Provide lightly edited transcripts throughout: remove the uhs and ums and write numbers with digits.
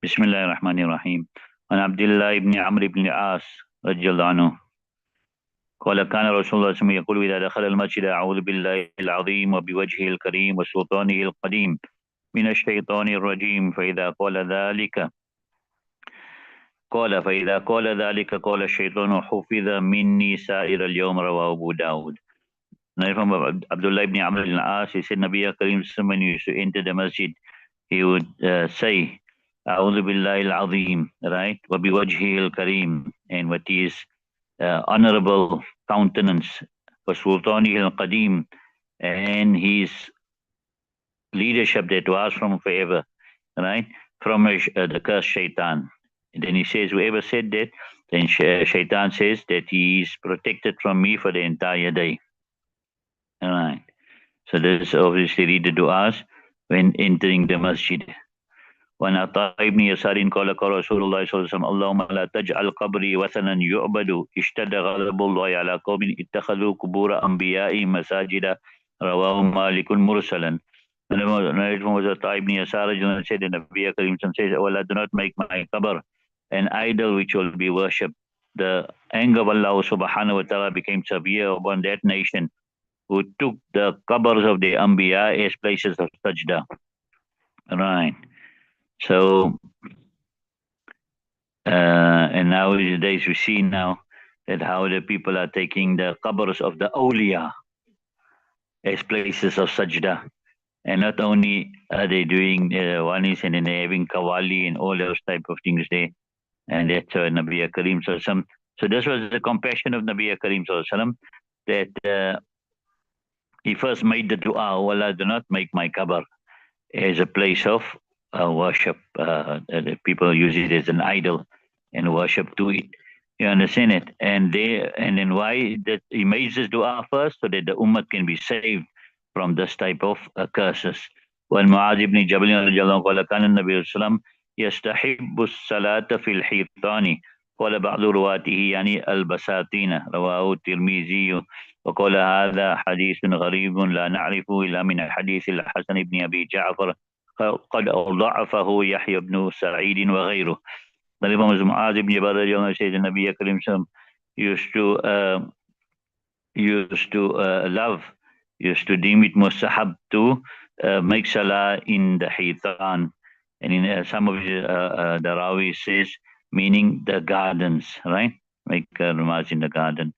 بسم الله الرحمن الرحيم. عن عبد الله بن عمرو بن العاص رضي الله عنه قال كان رسول الله صلى الله عليه وسلم يقول إذا دخل المسجد أعوذ بالله العظيم وبوجهه الكريم وسلطانه القديم من الشيطان الرجيم فإذا قال ذلك قال الشيطان حفظ مني سائر اليوم. رواه أبو داود. Now from Abdullah ibn Amr al-As, he said, Nabi Karim when he used to enter the masjid, he would say, A'udhu billahi al-azim, right? Wa biwajhi al-kareem, and what is honorable countenance, wa sultani al-qadim, and his leadership that was from forever, right? From the cursed shaitan. And then he says, whoever said that, then shaitan says that he is protected from me for the entire day. All right. So this obviously read the du'as when entering the masjid. وعن عطاء بن يسار قال قال رسول الله صلى الله عليه وسلم اللهم لا تجعل قبري وثنا يعبد اشتد غضب الله على قوم اتخذوا قبور أنبيائهم مساجد. رواه مالك مرسلا. And it was Atta ibn Yasar said, the Nabi Karim says, oh Allah, do not make my qabr an idol which will be worshipped. The anger of Allah subhanahu wa ta'ala became severe upon that nation who took the qabrs of the Anbiya as places of sajda. Right. So, and nowadays we see now that how the people are taking the qabrs of the awliya as places of sajda. And not only are they doing wanis and then they're having kawali and all those type of things there. And that's Nabi Karim Sallallahu Alaihi Wasallam. So this was the compassion of Nabi Karim Sallallahu Alaihi Wasallam, that he first made the dua, oh Allah, do not make my qabr as a place of worship. People use it as an idol and worship to it. You understand it? And then why that he made this dua first, so that the ummah can be saved from this type of curses. When Muaz ibn Jabal radiallahu anhu كان النبي صلى الله عليه وسلم يستحب الصلاة في الحيطان قال بعض رواته يعني البساتين. رواه الترمذي وقال هذا حديث غريب لا نعرفه إلا من الحديث الحسن بن أبي جعفر قد ضعفه يحيى بن سعيد وغيره. The Imam Muaz ibn Jabal says the Nabi Karim used to deem it mustahab to make salah in the hitan, and in some of the Rawi says meaning the gardens, right? Make namaz in the garden.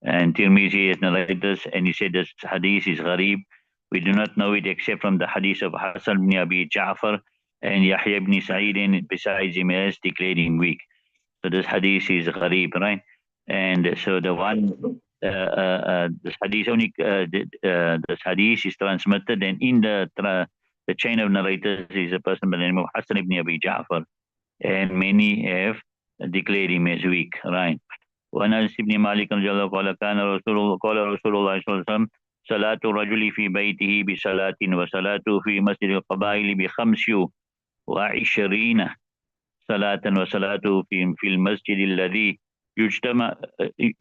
And Tirmizi has narrated this, and he said this hadith is gharib. We do not know it except from the hadith of Hassan ibn Abi Ja'far and Yahya ibn Sa'id, and besides him as declared him weak. So this hadith is gharib, right? And so the one this hadith only this hadith is transmitted, and in the chain of narrators is a person by the name of Hassan ibn Abi Ja'far, and many have declared him as weak, right? وعن أنس بن مالك رضي الله عنه قال رسول الله صلى الله عليه وسلم صلاة الرجل في بيته بصلاة وصلاته في مسجد القبائل ب25 صلاة وصلاته في المسجد الذي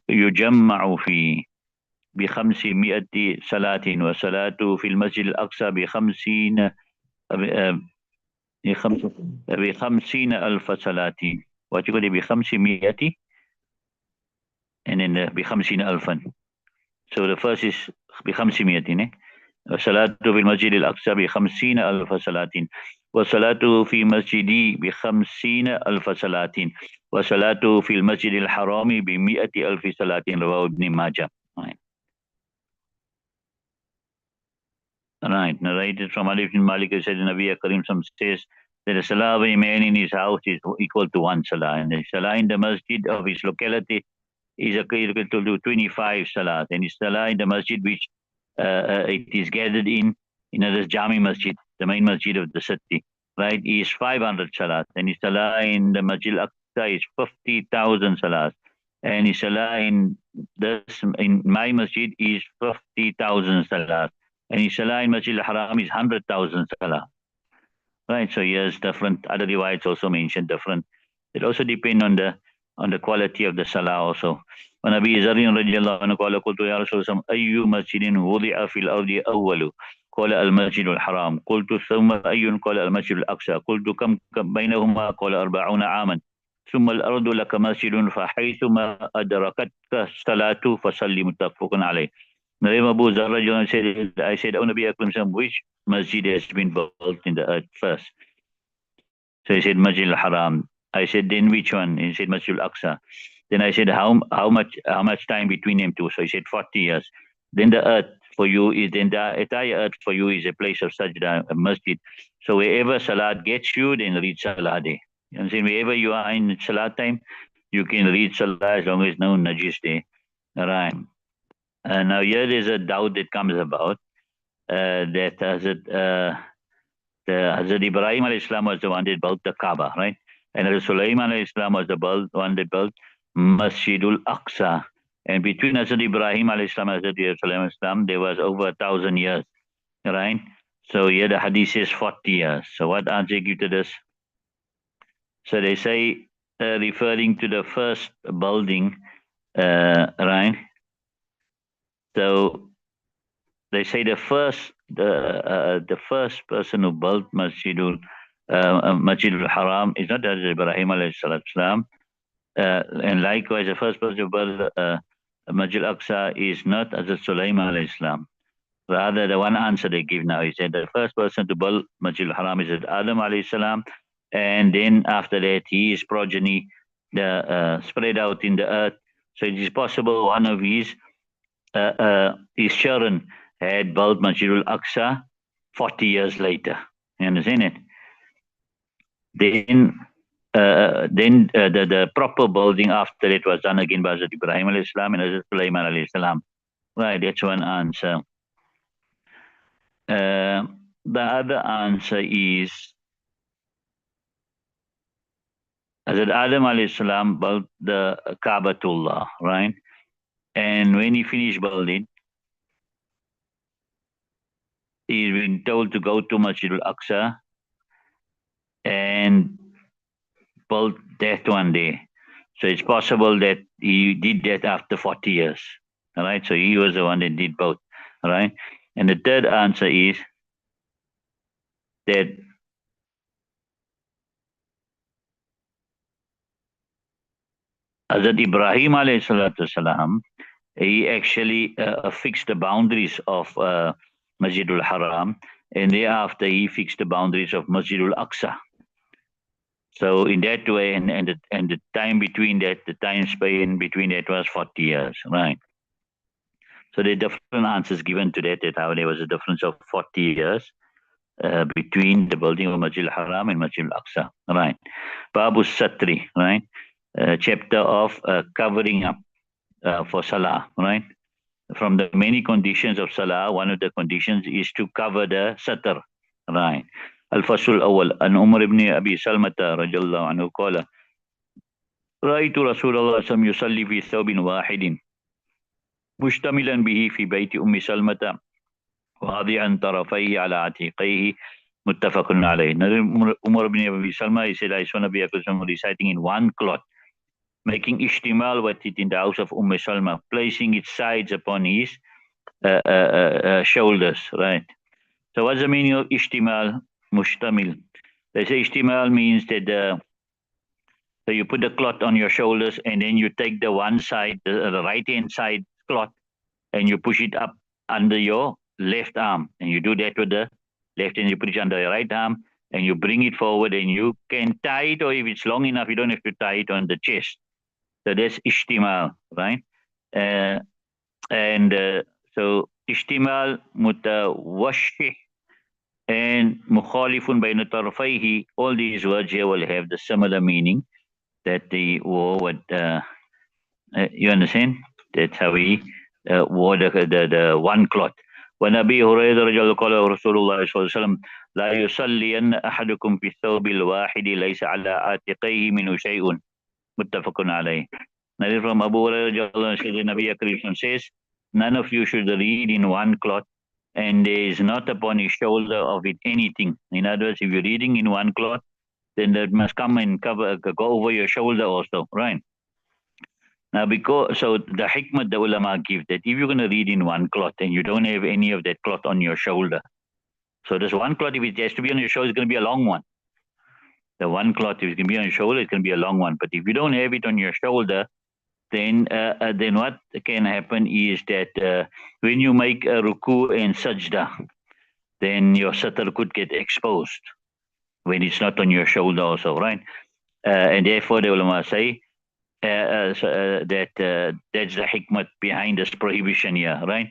يجمع فيه ب500 صلاة وصلاته في المسجد الأقصى ب50 ألف صلاة. What you got ب500 and then ب50 ألفا. So the first is ب500 وصلاته في المسجد الأقصى ب50 ألف صلاة وصلاته في مسجدي ب50 ألف صلاة وصلاته في المسجد الحرام ب100 ألف صلاة. رواه ابن ماجه. Right, narrated from Ali ibn Malik, who said the Nabi Karim says that a salah of a man in his house is equal to one salah, and the salah in the masjid of his locality is equal to 25 salat, and his salah in the masjid which it is gathered in this Jami Masjid, the main masjid of the city, right, is 500 salat, and his salah in the Masjid Al-Aqsa is 50,000 salat, and his salah in my masjid is 50,000 salat, and his salah in Masjid Al-Haram is 100,000 salah. Right, so yes, different. Other riwayats also mentioned different. It also depends on the quality of the salah also. When Abi Zarrin radiallahu anhu qala qultu ya Rasulullah ayyu masjidin wudi'a fil ardi awwalu قال المسجد الحرام. قلت ثم أي؟ قال المسجد الأقصى. قلت كم بينهما؟ قال 40 عاما. ثم الأرض لك مسجد فحيثما أدركتك الصلاة فصلي. متفق عليه. Nazeem Abu Zarraj said, I said, O Nabi Akram, which masjid has been built in the earth first? So he said, Masjid al-Haram. I said, then which one? He said, Masjid al-Aqsa. Then I said, how much time between them two? So he said, 40 years. Then the earth for you is, then the entire earth for you is a place of sajda, a masjid. So wherever salat gets you, then read salat there. You understand? Wherever you are in salat time, you can read salat as long as no najis there. All right. Now here there's a doubt that comes about that Hazrat Ibrahim alayhi salam was the one that built the Kaaba, right? And Hazrat Sulaiman alayhi salam was the one that built Masjidul Aqsa. And between Hazrat Ibrahim alayhi salam and Hazrat Sulaiman alayhi salam, there was over 1,000 years, right? So here the hadith says 40 years. So what answer you give to this? So they say, referring to the first building, right? So they say the first person who built Masjidul Haram is not Hazrat Ibrahim alayhi salam, and likewise the first person who built Masjid al-Aqsa is not Hazrat Sulaiman alayhi salam. Rather, the one answer they give now is that the first person to build Masjid al-Haram is Adam alayhi salam, and then after that his progeny spread out in the earth. So it is possible one of his children had built Masjid al-Aqsa 40 years later. You understand it? Then the proper building after it was done again by Hazrat Ibrahim alayhi salam and Hazrat Sulaiman alayhi salam. Right, that's one answer. The other answer is Hazrat Adam alayhi salam built the Kaabatullah, right? And when he finished building, he's been told to go to Masjid al-Aqsa and build that one day. So it's possible that he did that after 40 years. All right. So he was the one that did both. All right. And the third answer is that Hazrat Ibrahim alayhi salatu salam, he actually fixed the boundaries of Masjid al-Haram, and thereafter he fixed the boundaries of Masjid al-Aqsa. So in that way, and the time between that, the time span between that was 40 years, right? So there are different answers given to that how there was a difference of 40 years between the building of Masjid al-Haram and Masjid al-Aqsa, right? Babu Satri, right? Chapter of covering up for Salah, right? From the many conditions of Salah, one of the conditions is to cover the Satr, right? الفصل الأول عن عمر بن أبي سلمة رضي الله عنه قال رأيت رسول الله صلى الله عليه وسلم يصلي في ثوب واحد مشتملا به في بيت أم سلمة واضعا طرفيه على عتيقيه متفق عليه. Umar ibn Abi Salma, he said, I saw Nabi Akram reciting in one cloth, making ishtimal with it in the house of Salma, placing its sides upon his shoulders, right? So what's the meaning of ishtimal? Mushtamil. They say ishtimal means that so you put the cloth on your shoulders and then you take the one side, the right-hand side cloth, and you push it up under your left arm. And you do that with the left hand, you put it under your right arm, and you bring it forward, and you can tie it, or if it's long enough, you don't have to tie it on the chest. So that's ishtimal, right? So ishtimal mutawashih and mukhalifun bayna tarfayhi, all these words here will have the similar meaning that the war would, you understand? That's how he wore the one cloth. ونبي هريرة رضي الله عنه رسول الله صلى الله عليه وسلم لا يصلين أحدكم في الثوب الواحد ليس على عاتقيه منه شيء متفق عليه. Now from Abu Hurairah Nabi Akram says, none of you should read in one cloth and there is not upon his shoulder of it anything. In other words, if you're reading in one cloth, then that must come and go over your shoulder also, right? Now, so the hikmah the ulama give that if you're going to read in one cloth and you don't have any of that cloth on your shoulder, So this one cloth, if it has to be on your shoulder, it's going to be a long one. The one cloth, if it's going to be on your shoulder, it's going to be a long one. But if you don't have it on your shoulder, then what can happen is that when you make a ruku and sajda, then your satr could get exposed when it's not on your shoulder also, right? And therefore the ulama say that that's the hikmah behind this prohibition here, right?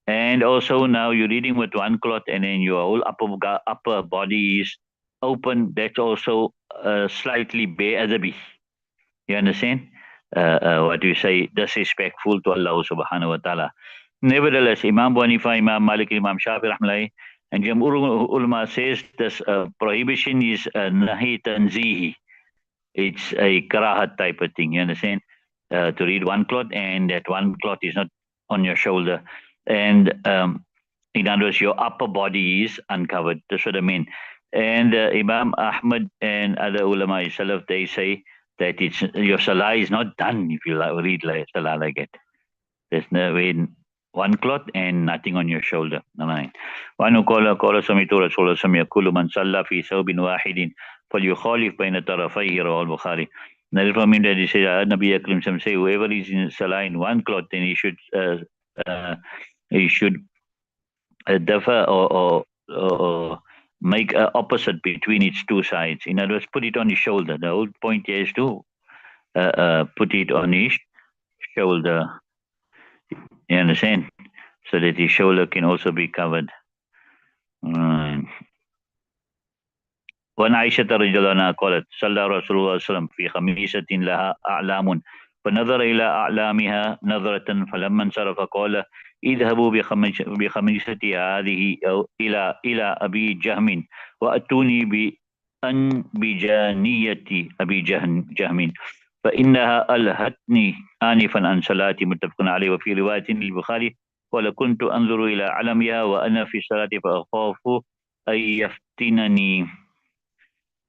And also now you're reading with one cloth and then your whole upper body is open. That's also slightly be'adabi. You understand? What you say, disrespectful to Allah subhanahu wa ta'ala. Nevertheless, Imam Abu Hanifa, Imam Malik, Imam Shafi rahmallah, and Jamhur ulama says this prohibition is nahi tanzihi. It's a karahat type of thing. You understand? To read one cloth and that one cloth is not on your shoulder. And in other words, your upper body is uncovered. That's what I mean. And Imam Ahmad and other ulama salaf, they say that it's your salah is not done if you read like salah like it. There's no way one cloth and nothing on your shoulder. Right. وأنه قال سمعت رسول الله صلى الله عليه وسلم يقول من صلى في ثوب واحد فليخالف بين طرفيه رواه البخاري. Now from him that he said, Nabi Akram say, whoever is in salah in one cloth, then he should differ or make an opposite between its two sides. In other words, put it on his shoulder. The whole point here is to put it on his shoulder. You understand? So that his shoulder can also be covered. وعن عائشة رضي الله عنها قالت صلى رسول الله صلى الله عليه وسلم في خميسة لها أعلام فنظر إلى أعلامها نظرة فلما انصرف قال اذهبوا بخميستي هذه إلى أبي جهم وأتوني بأنبجانية أبي جهم فإنها ألهتني آنفا عن صلاتي متفق عليه. وفي رواية للبخاري قال كنت أنظر إلى علمها وأنا في الصلاة فأخاف أن يفتنني.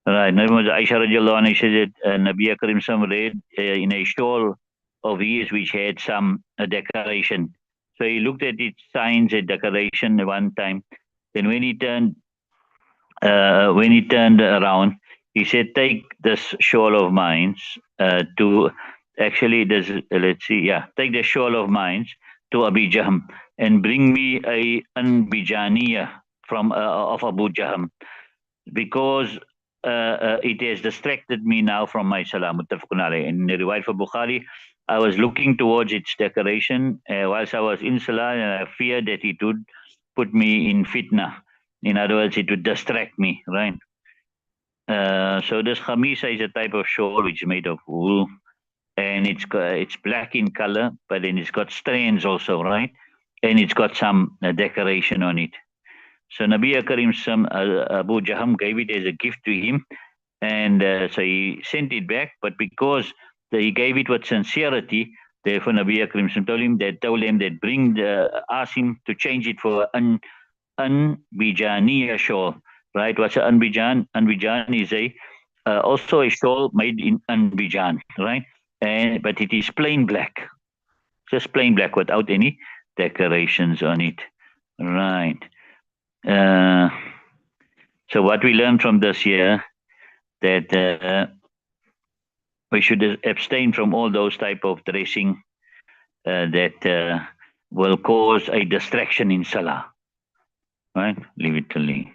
Right. Aisha radiallahu anha said that Nabi Karim Sam read in a shawl of his which had some decoration. So he looked at its signs and decoration one time. Then when he turned around, he said, "Take this shawl of mine to actually this. Let's see, yeah, take the shawl of mine to Abu Jahm and bring me a anbijaniya from of Abu Jahm because." It has distracted me now from my salah. Muttafaqun alayh. In the riwayat for Bukhari, I was looking towards its decoration whilst I was in salah, and I feared that it would put me in fitna. In other words, it would distract me, right? So this khamisa is a type of shawl which is made of wool, and it's black in color, but then it's got strands also, right? And it's got some decoration on it. So Nabi Karim Abu Jaham gave it as a gift to him, and so he sent it back. But because he gave it with sincerity, therefore Nabi Karim told him that ask him to change it for an Anbijaniya shawl. Right? What's an Anbijan? Anbijan is also a shawl made in Anbijan, right? But it is plain black, just plain black without any decorations on it, right? So what we learned from this here, that we should abstain from all those type of dressing that will cause a distraction in salah. Right? Leave it to me.